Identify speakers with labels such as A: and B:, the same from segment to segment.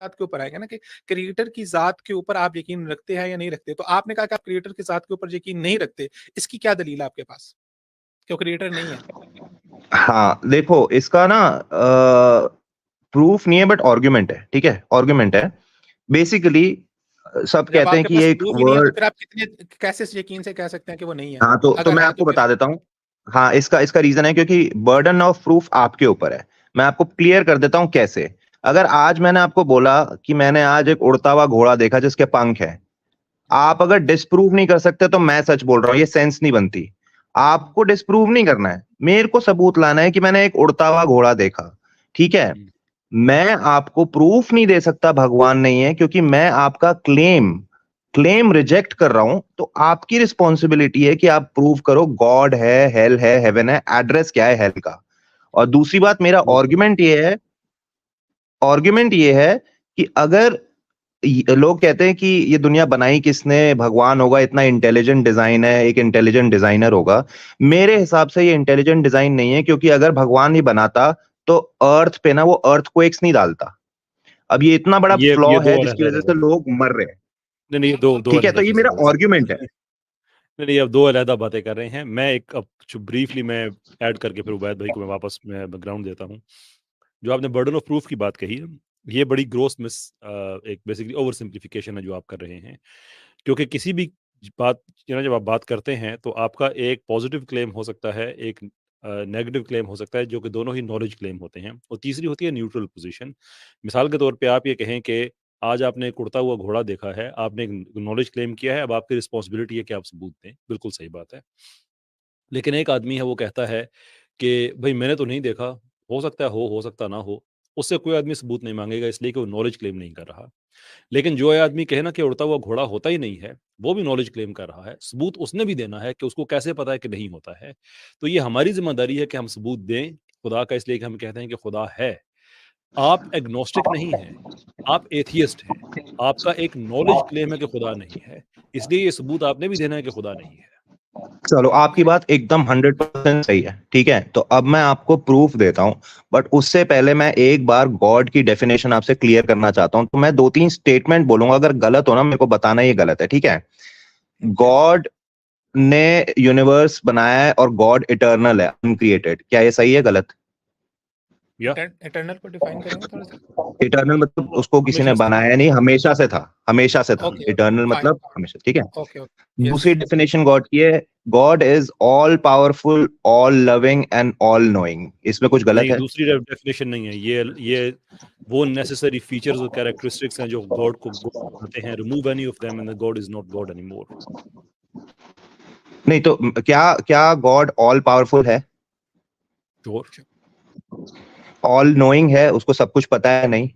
A: के ऊपर आएगा ना कि क्रिएटर की जात के ऊपर आप यकीन रखते हैं या नहीं रखते। तो आपने कहा कि आप क्रिएटर की जात के ऊपर यकीन नहीं रखते, इसकी क्या दलील है आपके पास कि वो क्रिएटर नहीं है?
B: हाँ देखो, इसका ना प्रूफ नहीं है बट आर्गुमेंट है, ठीक है, आर्गुमेंट है बेसिकली। सब
A: जब
B: कहते हैं
A: आपके
B: कि
A: पास
B: एक
A: प्रूफ ही नहीं है तो
B: वर्ड,
A: फिर आप कितने कैसे यकीन से कह सकते हैं कि वो नहीं है?
B: हाँ तो
A: अगर
B: मैं
A: है
B: आपको
A: तो फिर
B: बता देता हूँ। हाँ, इसका इसका रीजन है क्योंकि बर्डन ऑफ प्रूफ आपके ऊपर है। मैं आपको क्लियर कर देता हूँ कैसे। अगर आज मैंने आपको बोला कि मैंने आज एक उड़ता हुआ घोड़ा देखा जिसके पंख है, आप अगर डिस्प्रूव नहीं कर सकते तो मैं सच बोल रहा हूँ, ये सेंस नहीं बनती। आपको डिस्प्रूव नहीं करना है, मेरे को सबूत लाना है कि मैंने एक उड़ता हुआ घोड़ा देखा, ठीक है। मैं आपको प्रूफ नहीं दे सकता भगवान नहीं है, क्योंकि मैं आपका क्लेम रिजेक्ट कर रहा हूं। तो आपकी रिस्पॉन्सिबिलिटी है कि आप प्रूव करो गॉड है, हेल है, हेवन है, एड्रेस क्या है हेल का। और दूसरी बात, मेरा आर्गुमेंट ये है कि अगर लोग कहते हैं कि ये दुनिया बनाई किसने, भगवान होगा, इतना इंटेलिजेंट डिजाइन है, एक इंटेलिजेंट डिजाइनर होगा। मेरे हिसाब से ये इंटेलिजेंट डिजाइन नहीं है, क्योंकि अगर भगवान ही बनाता तो अर्थ पे ना वो अर्थक्वेक्स नहीं डालता। अब ये इतना बड़ा फ्लॉ है जिसकी वजह से लोग मर रहे हैं।
C: नहीं, ये दो
B: ठीक है, तो ये मेरा आर्गुमेंट है।
C: नहीं, अब दो अलग बातें कर रहे हैं। मैं एक अब ब्रीफली मैं ऐड करके फिर उबैद भाई को मैं वापस मैं बैकग्राउंड देता हूँ। जो आपने बर्डन ऑफ प्रूफ की बात कही, ये बड़ी ग्रोस मिस एक बेसिकली ओवर सिंप्लीफिकेशन है जो आप कर रहे हैं। क्योंकि किसी भी बात जब आप बात करते हैं तो आपका एक पॉजिटिव क्लेम हो सकता है, एक नेगेटिव क्लेम हो सकता है, जो कि दोनों ही नॉलेज क्लेम होते हैं। और तीसरी होती है न्यूट्रल पोजीशन। मिसाल के तौर पे आप ये कहें कि आज आपने एक उड़ता हुआ घोड़ा देखा है, आपने एक नॉलेज क्लेम किया है, अब आपकी रिस्पॉन्सिबिलिटी है कि आप सबूत दें। बिल्कुल सही बात है। लेकिन एक आदमी है वो कहता है कि भाई मैंने तो नहीं देखा, हो सकता है हो सकता ना हो। उससे कोई आदमी सबूत नहीं मांगेगा, इसलिए कि वो नॉलेज क्लेम नहीं कर रहा। लेकिन जो आदमी कहे ना कि उड़ता हुआ घोड़ा होता ही नहीं है, वो भी नॉलेज क्लेम कर रहा है। सबूत उसने भी देना है कि उसको कैसे पता है कि नहीं होता है। तो ये हमारी जिम्मेदारी है कि हम सबूत दें खुदा का, इसलिए कि हम कहते हैं कि खुदा है। आप एग्नोस्टिक नहीं हैं, आप एथियस्ट हैं। आपका एक नॉलेज क्लेम है कि खुदा नहीं है, इसलिए ये सबूत आपने भी देना है कि खुदा नहीं है।
B: चलो, आपकी बात एकदम 100% सही है, ठीक है। तो अब मैं आपको प्रूफ देता हूं, बट उससे पहले मैं एक बार गॉड की डेफिनेशन आपसे क्लियर करना चाहता हूं। तो मैं 2-3 स्टेटमेंट बोलूंगा, अगर गलत हो ना मेरे को बताना ये गलत है, ठीक है। गॉड ने यूनिवर्स बनाया है और गॉड इटर्नल है, अनक्रिएटेड। क्या ये सही है गलत?
A: इटर्नल को डिफाइन करेंगे थोड़ा सा।
B: इटर्नल मतलब उसको किसी ने बनाया नहीं, हमेशा से था, हमेशा से था। इटर्नल मतलब हमेशा, ठीक है। दूसरी डेफिनेशन गॉड की है, God is all powerful, all loving and all knowing. इसमें कुछ गलत है?
C: दूसरी डेफिनेशन नहीं है। ये वो नेसेसरी फीचर्स और कैरेक्टरिस्टिक्स हैं जो गॉड को बनाते हैं। Remove any of them and God is not God anymore.
B: नहीं तो क्या गॉड ऑल पावरफुल है?
C: श्योर।
B: ऑल नोइंग है, उसको सब कुछ पता है नहीं?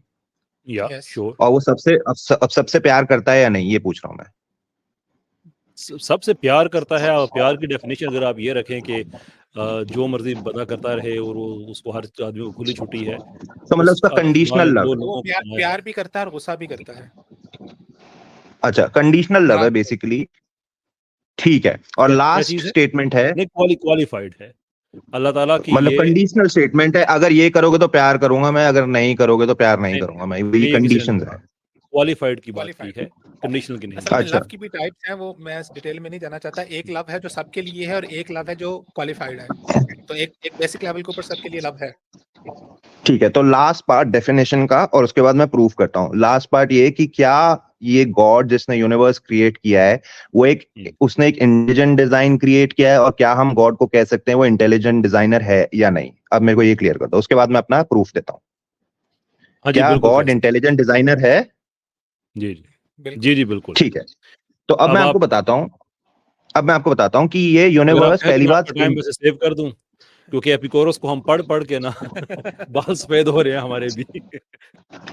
C: या श्योर।
B: और वो सबसे प्यार करता है या नहीं, ये पूछ रहा हूं मैं।
C: सबसे प्यार करता है। और प्यार की डेफिनेशन अगर आप ये रखें कि जो मर्जी बता करता रहे और उसको हर आदमी को खुली छुट्टी है,
B: तो मतलब उसका कंडीशनल लव,
A: प्यार भी करता है और गुस्सा भी करता है।
B: अच्छा, कंडीशनल लव है बेसिकली, ठीक है। और लास्ट स्टेटमेंट है,
C: क्वालिफाइड है अल्लाह ताला की,
B: मतलब कंडीशनल स्टेटमेंट है, अगर ये करोगे तो प्यार करूंगा मैं, अगर नहीं करोगे तो प्यार नहीं करूंगा मैं। ये कंडीशंस है।
C: क्वालिफाइड की बात की है, कंडीशनल की नहीं।
A: अच्छा, लव की भी टाइप्स हैं, वो मैं डिटेल में नहीं जाना चाहता। एक लव है जो सबके लिए है और एक लव है जो क्वालिफाइड है। तो एक बेसिक लेवल के ऊपर सबके लिए लव है।
B: ठीक है, तो लास्ट पार्ट डेफिनेशन का, और उसके बाद मैं प्रूफ करता हूँ। लास्ट पार्ट ये कि क्या ये गॉड जिसने यूनिवर्स क्रिएट किया है वो उसने एक इंटेलिजेंट डिजाइन क्रिएट किया है, और क्या हम गॉड को कह सकते हैं वो इंटेलिजेंट डिजाइनर है या नहीं? अब मेरे को ये क्लियर कर दो, उसके बाद मैं अपना प्रूफ देता हूँ। क्या गॉड इंटेलिजेंट डिजाइनर है?
C: जी जी बिल्कुल।
B: ठीक है, तो अब मैं आपको बताता हूँ कि ये यूनिवर्स, पहली बात
C: सेव कर दूं क्योंकि एपिकोरस को हम पढ़ के ना बाल सफेद हो रहे हैं हमारे भी।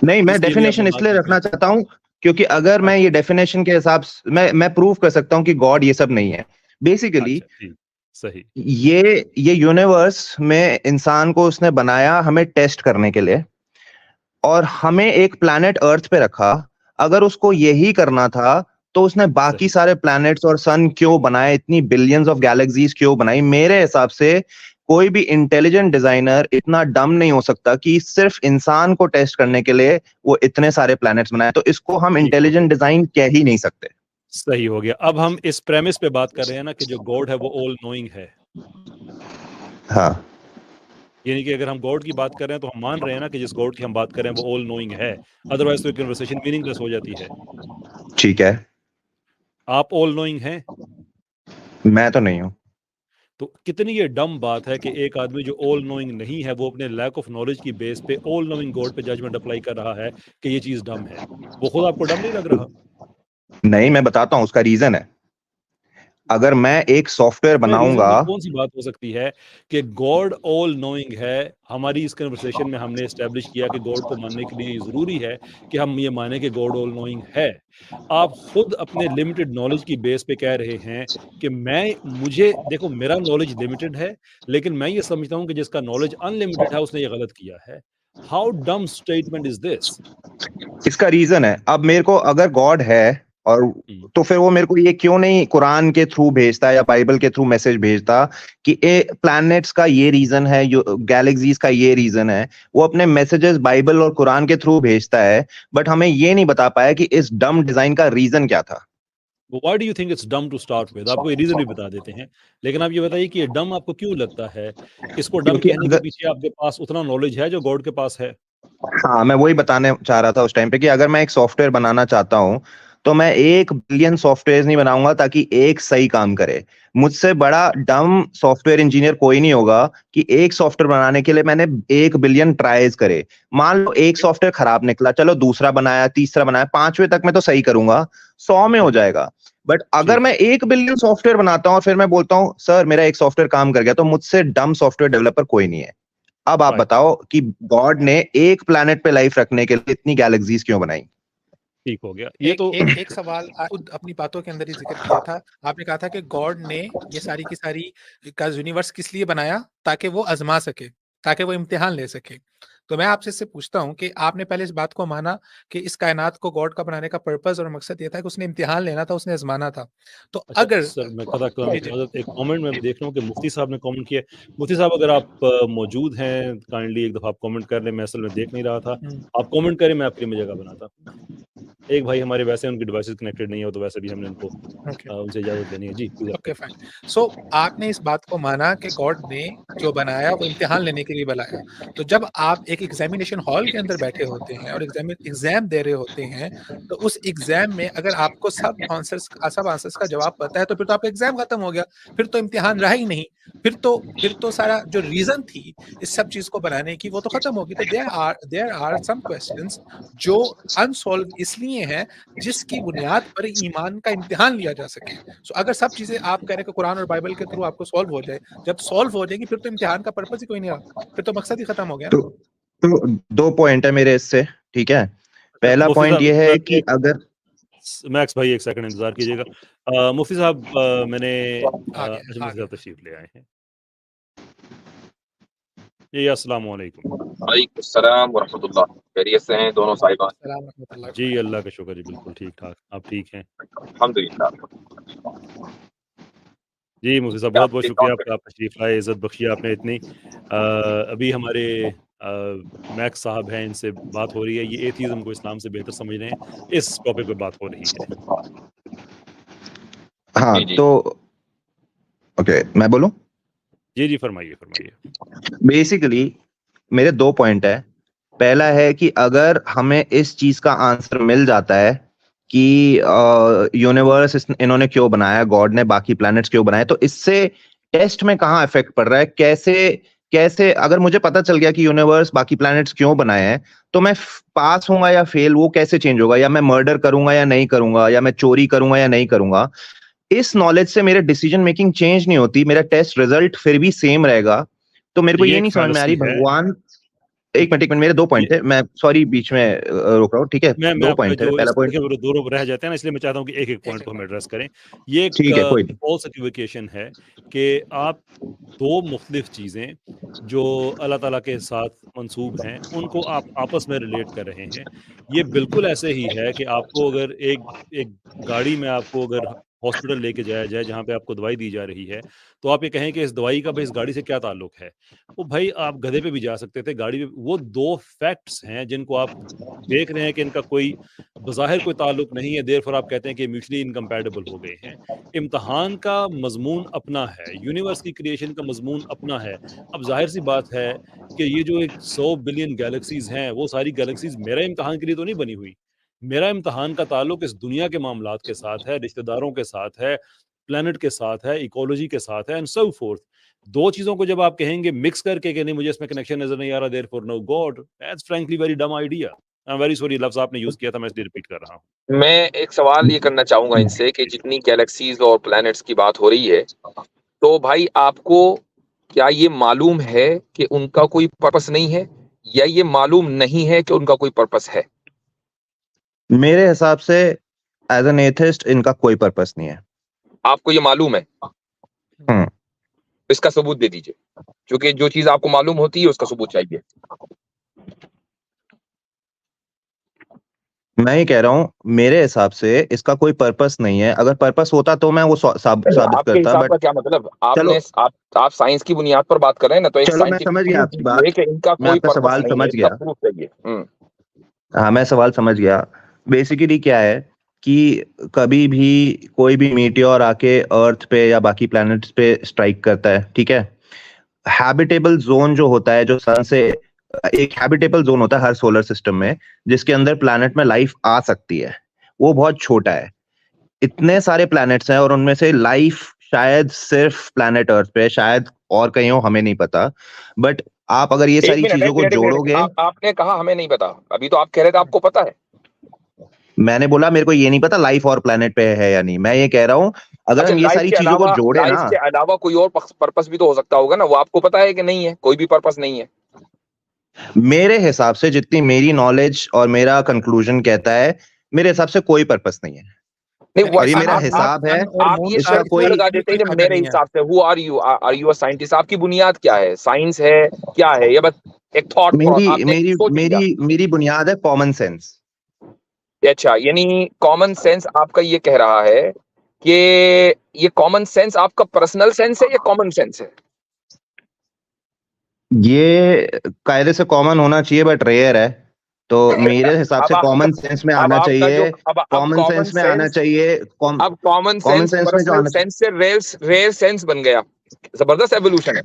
B: नहीं, मैं डेफिनेशन इसलिए रखना चाहता हूं क्योंकि अगर मैं ये डेफिनेशन के हिसाब से मैं प्रूफ कर सकता हूं कि गॉड ये सब नहीं है बेसिकली।
C: सही।
B: ये यूनिवर्स में इंसान को उसने बनाया हमें टेस्ट करने के लिए, और हमें एक प्लैनेट अर्थ पे रखा। अगर उसको यही करना था तो उसने बाकी सारे प्लैनेट्स और सन क्यों बनाए, इतनी बिलियंस ऑफ गैलेक्सीज क्यों बनाई? मेरे हिसाब से कोई भी इंटेलिजेंट डिजाइनर इतना डम नहीं हो सकता कि सिर्फ इंसान को टेस्ट करने के लिए वो इतने सारे प्लैनेट्स बनाए। तो इसको हम इंटेलिजेंट डिजाइन कह ही नहीं सकते।
C: सही हो गया। अब हम इस प्रेमिस पे बात कर रहे हैं ना कि जो गॉड है वो ऑल नोइंग है।
B: हाँ,
C: यानी कि अगर हम गॉड की बात कर रहे हैं तो हम मान रहे हैं ना कि जिस गॉड की हम बात कर रहे हैं वो ऑल नोइंग है, अदरवाइज तो कन्वर्सेशन मीनिंगलेस हो जाती है।
B: ठीक है,
C: आप ऑल नोइंग हैं?
B: मैं तो नहीं हूं।
C: तो कितनी ये डम बात है कि एक आदमी जो ऑल नोइंग नहीं है वो अपने लैक ऑफ नॉलेज की बेस पे ऑल नोइंग गॉड पे जजमेंट अप्लाई कर रहा है कि ये चीज डम है। वो खुद आपको डम नहीं लग रहा?
B: नहीं, मैं बताता हूं उसका रीजन है। अगर मैं एक सॉफ्टवेयर
C: में रीजन
B: बनाऊंगा,
C: की कौन सी बात हो सकती है कि गॉड ऑल नोइंग है? हमारी इस कन्वर्सेशन में हमने एस्टेब्लिश किया कि गॉड को मानने के लिए जरूरी है कि हम ये माने कि गॉड ऑल नोइंग है। आप खुद अपने लिमिटेड नॉलेज की बेस पे कह रहे हैं कि मुझे देखो, मेरा नॉलेज लिमिटेड है, लेकिन मैं ये समझता हूं कि जिसका नॉलेज अनलिमिटेड है उसने ये गलत किया है। हाउ डम स्टेटमेंट इज दिस?
B: इसका रीजन है, अब मेरे को अगर गॉड है और तो फिर वो मेरे को ये क्यों नहीं कुरान के थ्रू भेजता या बाइबल के थ्रू मैसेज भेजता कि ए प्लैनेट्स का ये रीजन है, गैलेक्सीज का ये रीजन है। वो अपने मैसेजेस बाइबल और कुरान के थ्रू भेजता है, बट हमें ये नहीं बता पाया कि इस डम डिजाइन का रीजन क्या था।
C: Why do you think it's डम टू स्टार्ट विद? आपको ये रीजन भी बता देते हैं, लेकिन आप ये बताइए कि ये डम आपको क्यों लगता है? इसको डम
B: क्योंकि
C: कहने के पीछे आपके पास उतना नॉलेज है जो गॉड के पास है?
B: हाँ, मैं वही बताने चाह रहा था उस टाइम पे कि अगर मैं एक सॉफ्टवेयर बनाना चाहता हूं तो मैं 1 बिलियन सॉफ्टवेयर नहीं बनाऊंगा ताकि एक सही काम करे। मुझसे बड़ा डम सॉफ्टवेयर इंजीनियर कोई नहीं होगा कि एक सॉफ्टवेयर बनाने के लिए मैंने 1 बिलियन ट्राइज करे। मान लो एक सॉफ्टवेयर खराब निकला, चलो दूसरा बनाया, तीसरा बनाया, 5वें तक मैं तो सही करूंगा, 100 में हो जाएगा। बट अगर मैं 1 बिलियन सॉफ्टवेयर बनाता हूं और फिर मैं बोलता हूं सर मेरा एक सॉफ्टवेयर काम कर गया, तो मुझसे डम सॉफ्टवेयर डेवलपर कोई नहीं है। अब आप
C: राइट,
B: बताओ कि गॉड ने एक प्लैनेट पे लाइफ रखने के लिए इतनी गैलेक्सीज क्यों बनाई?
C: ठीक हो गया। ये
A: एक
C: तो
A: एक एक सवाल खुद अपनी बातों के अंदर ही जिक्र किया था। आपने कहा था कि गॉड ने ये सारी की सारी का यूनिवर्स किस लिए बनाया? ताकि वो आजमा सके, ताकि वो इम्तिहान ले सके। तो मैं आपसे इससे पूछता हूं कि आपने पहले इस बात को माना कि इस कायनात को गॉड का बनाने का पर्पस और मकसद ये था कि उसने इम्तिहान लेना था, उसने आजमाना था। तो
C: अच्छा
A: अगर
C: सर, मैं कदा कलाम
A: जी जी
C: इजाजत, एक कमेंट में देख रहा हूँ कि मुफ्ती साहब ने कमेंट किया है। मुफ्ती साहब अगर आप मौजूद हैं, काइंडली एक दफा आप कमेंट कर लें। मैं असल में देख नहीं रहा था, आप कमेंट करें, मैं आपके लिए जगह बनाता। एक भाई हमारे वैसे उनकी डिवाइसेस कनेक्टेड नहीं हो, तो वैसे भी हमने उनको
A: ओके
C: उनसे इजाजत लेनी है। जी प्लीज आप
A: ओके फाइन। सो आपने इस बात को माना कि गॉड ने जो बनाया वो इम्तिहान लेने के लिए बनाया। तो जब आप एक एग्जामिनेशन हॉल के अंदर बैठे होते हैं और एग्जाम दे रहे होते हैं, तो उस एग्जाम में अगर आपको सब आंसर्स का जवाब पता है, तो फिर तो आपका एग्जाम खत्म हो गया, फिर तो इम्तिहान रहा ही नहीं। फिर तो सारा जो रीजन थी इस सब चीज को बनाने की वो तो खत्म होगी। तो देयर आर सम क्वेश्चंस जो अनसॉल्व इसलिए हैं जिसकी बुनियाद पर ईमान का इम्तिहान लिया जा सके। सो अगर सब चीजें आप कह रहे हैं कि कुरान और बाइबल के थ्रू आपको सॉल्व हो जाए, जब सॉल्व हो जाएगी फिर तो इम्तिहान का पर्पस ही कोई नहीं रहा, फिर तो मकसद ही खत्म हो गया ना।
B: तो 2 पॉइंट है मेरे इससे, ठीक है। पहला
C: मुफ्ती
B: पॉइंट
C: साहब,
B: ये है कि अगर
C: मैक्स भाई एक सेकंड इंतजार कीजिएगा। मुफ्ती साहब, मैंने
A: आ गया
C: अच्छा,
A: आ
C: मुफ्ती साहब
A: गया।
C: तशरीफ ले आए हैं। जी अस्सलाम वालेकुम।
D: वालेकुम सलाम व रहमतुल्लाह। खैरियत से हैं दोनों साहिबान?
A: सलाम रहमतुल्लाह।
C: जी अल्लाह का शुक्र, जी बिल्कुल ठीक ठाक। आप ठीक हैं?
D: अल्हम्दुलिल्लाह।
C: जी मुफ्ती साहब, बहुत बहुत शुक्रिया आपका, आप तशरीफ लाए, इज्जत बख्शी आपने इतनी। अभी हमारे मैक्स साहब हैं, इनसे बात हो रही है, ये एथीज्म को इस्लाम से बेहतर समझ रहे हैं, इस टॉपिक पे बात हो रही है।
B: हाँ
D: जी जी
B: तो ओके, मैं बोलूं?
C: जी जी फरमाइए फरमाइए।
B: बेसिकली मेरे 2 पॉइंट है। पहला है कि अगर हमें इस चीज का आंसर मिल जाता है कि यूनिवर्स इन्होंने क्यों बनाया, गॉड ने बाकी प्लैनेट्स क्यों बनाए, तो इससे टेस्ट में कहाँ इफेक्ट पड़ रहा है, कैसे कैसे अगर मुझे पता चल गया कि यूनिवर्स बाकी प्लैनेट्स क्यों बनाए हैं, तो मैं पास होऊंगा या फेल, वो कैसे चेंज होगा? या मैं मर्डर करूंगा या नहीं करूंगा, या मैं चोरी करूंगा या नहीं करूंगा? इस नॉलेज से मेरे डिसीजन मेकिंग चेंज नहीं होती, मेरा टेस्ट रिजल्ट फिर भी सेम रहेगा। तो मेरे को
C: ये
B: ये
C: एक
B: नहीं समझ में आ रही
C: फैलेसी है।
B: भगवान। एक मिनट मेरे 2 पॉइंट
C: ये
B: है, मैं सॉरी बीच में रोक रहा हूँ, ठीक है।
C: मैं
B: दो
C: आपका
B: पॉइंट है,
C: जो
B: पहला
C: इस
B: पॉइंट,
C: के दूर रह जाते हैं ना, इसलिए मैं चाहता हूँ कि एक एक पॉइंट को हम एड्रेस करें। ये एक
B: ठीक है, कोई नहीं।
C: फॉल्स इक्विवोकेशन है कि आप दो मुख्तलिफ चीज़ें जो अल्लाह ताला के साथ मंसूब हैं उनको आप आपस में रिलेट कर रहे हैं। ये बिल्कुल ऐसे ही है कि आपको अगर एक एक गाड़ी में आपको अगर हॉस्पिटल लेके जाया जाए जहाँ पे आपको दवाई दी जा रही है, तो आप ये कहें कि इस दवाई का भाई इस गाड़ी से क्या ताल्लुक है? वो भाई आप गधे पे भी जा सकते थे, गाड़ी पे। वो 2 फैक्ट्स हैं जिनको आप देख रहे हैं कि इनका कोई बज़ाहिर कोई ताल्लुक नहीं है, देयरफॉर आप कहते हैं कि म्यूचुअली इनकम्पैटिबल हो गए हैं। इम्तिहान का मज़मून अपना है, यूनिवर्स की क्रिएशन का मज़मून अपना है। अब ज़ाहिर-सी बात है कि ये जो एक 100 बिलियन गैलेक्सीज़ हैं, वो सारी गैलेक्सीज़ मेरे इम्तिहान के लिए तो नहीं बनी हुई। मेरा इम्तिहान का ताल्लुक इस दुनिया के मामलात के साथ है, रिश्तेदारों के साथ है, प्लैनेट के साथ है, इकोलॉजी के साथ है एंड सो फोर्थ। 2 चीज़ों को जब आप कहेंगे मिक्स करके कि नहीं मुझे इसमें कनेक्शन नज़र नहीं आ रहा, therefore no God, that's frankly very dumb idea. I am very sorry, लफ्ज़ आपने यूज़ किया था, मैं इसलिए रिपीट कर रहा हूँ।
D: मैं एक सवाल ये करना चाहूंगा इनसे कि जितनी गैलेक्सीज और प्लैनेट्स की बात हो रही है, तो भाई आपको क्या ये मालूम है कि उनका कोई पर्पस नहीं है, या ये मालूम नहीं है कि उनका कोई पर्पस है?
B: मेरे हिसाब से एज एन एथिस्ट इनका कोई पर्पस नहीं है।
D: आपको ये मालूम है?
B: हम्म।
D: इसका सबूत दे दीजिए, क्योंकि जो चीज आपको मालूम होती है उसका सबूत चाहिए।
B: मैं ये कह रहा हूँ मेरे हिसाब से इसका कोई पर्पस नहीं है। अगर पर्पस होता तो मैं वो साबित
D: आपके
B: करता,
D: हिसाब
B: बट
D: का क्या मतलब?
B: चलो
D: आपने आप साइंस की बुनियाद पर बात कर रहे हैं ना, तो एक
B: चलो मैं
D: साइंटिफिक
B: समझ गया
D: प्रूफ
B: आपकी बात।
D: दीजिए कि इनका
B: मैं
D: कोई
B: आपका
D: पर्पस
B: सवाल
D: नहीं है,
B: समझ
D: इसका
B: गया।
D: प्रूफ चाहिए।
B: हाँ, मैं सवाल समझ गया। बेसिकली क्या है कि कभी भी कोई भी मीटियोर आके अर्थ पे या बाकी प्लैनेट्स पे स्ट्राइक करता है, ठीक है। हैबिटेबल जोन जो होता है, जो सन से एक हैबिटेबल जोन होता है हर सोलर सिस्टम में, जिसके अंदर प्लैनेट में लाइफ आ सकती है, वो बहुत छोटा है। इतने सारे प्लैनेट्स हैं और उनमें से लाइफ शायद सिर्फ प्लैनेट अर्थ पे है, शायद और कहीं हो, हमें नहीं पता। बट आप अगर ये सारी चीजों को जोड़ोगे,
D: आपने कहा हमें नहीं पता, अभी तो आप कह रहे थे आपको पता है।
B: मैंने बोला मेरे को ये नहीं पता लाइफ और प्लैनेट पे है या नहीं। मैं ये कह रहा हूं अगर हम ये सारी चीजों को जोड़े ना,
D: के अलावा कोई और पर्पस भी तो हो सकता होगा ना, वो आपको पता है कि नहीं है? कोई भी पर्पस नहीं है?
B: मेरे हिसाब से जितनी मेरी नॉलेज और मेरा कंक्लूजन कहता है, मेरे हिसाब से कोई पर्पस नहीं है। और ये मेरा हिसाब है।
D: आप ये
B: इसका कोई
D: लगा देते हैं मेरे हिसाब से। Who are you? Are you a scientist? आपकी बुनियाद क्या है? साइंस है, क्या है ये? बस एक थॉट।
B: मेरी बुनियाद है कॉमन सेंस।
D: अच्छा, यानी कॉमन सेंस आपका ये कह रहा है कि ये कॉमन सेंस आपका पर्सनल सेंस है या कॉमन सेंस है?
B: ये कायदे से कॉमन होना चाहिए बट रेयर है, तो मेरे हिसाब से कॉमन सेंस में आना चाहिए। कॉमन सेंस में आना चाहिए।
D: अब कॉमन सेंस पर्सनल सेंस से रेयर सेंस बन गया। जबरदस्त एवोल्यूशन है।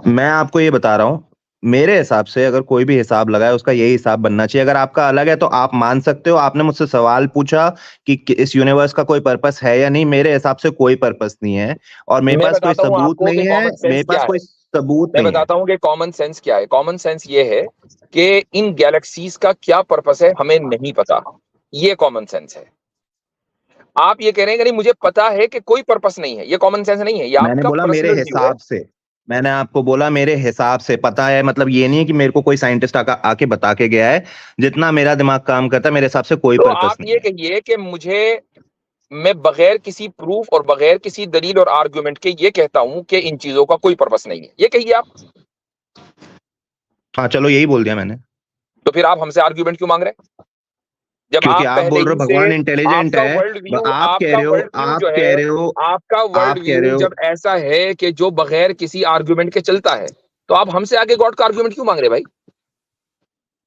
B: मैं आपको ये बता रहा हूँ, मेरे हिसाब से अगर कोई भी हिसाब लगाए उसका यही हिसाब बनना चाहिए। अगर आपका अलग है तो आप मान सकते हो। आपने मुझसे सवाल पूछा कि इस यूनिवर्स का कोई पर्पस है या नहीं। मेरे हिसाब से कोई पर्पस नहीं है और मेरे पास कोई सबूत नहीं है। मेरे पास कोई सबूत नहीं है।
D: मैं बताता हूँ कि कॉमन सेंस क्या है। कॉमन सेंस ये है कि इन गैलेक्सीज का क्या पर्पस है हमें नहीं पता। ये कॉमन सेंस है। आप ये कह रहे हैं कि नहीं मुझे पता है कि कोई पर्पस नहीं है, ये कॉमन सेंस नहीं है। ये
B: मैंने बोला मेरे हिसाब से। मैंने आपको बोला मेरे हिसाब से पता है, मतलब ये नहीं है कि मेरे को कोई साइंटिस्ट आके बता के गया है। जितना मेरा दिमाग काम करता है मेरे हिसाब से कोई पर्पस नहीं है।
D: आप ये कहिए कि मैं बगैर किसी प्रूफ और बगैर किसी दलील और आर्गुमेंट के ये कहता हूं कि इन चीजों का कोई पर्पस नहीं है, ये कहिए आप।
B: हाँ चलो, यही बोल दिया मैंने।
D: तो फिर आप हमसे आर्गुमेंट क्यों मांग रहे हैं? जब
B: क्योंकि आप बोल रहे हो भगवान इंटेलिजेंट है। आप कह रहे हो
D: आपका वर्ल्ड व्यू जब ऐसा है कि जो बगैर किसी आर्गुमेंट के चलता है, तो आप हमसे आगे गॉड का आर्गुमेंट क्यों मांग रहे भाई?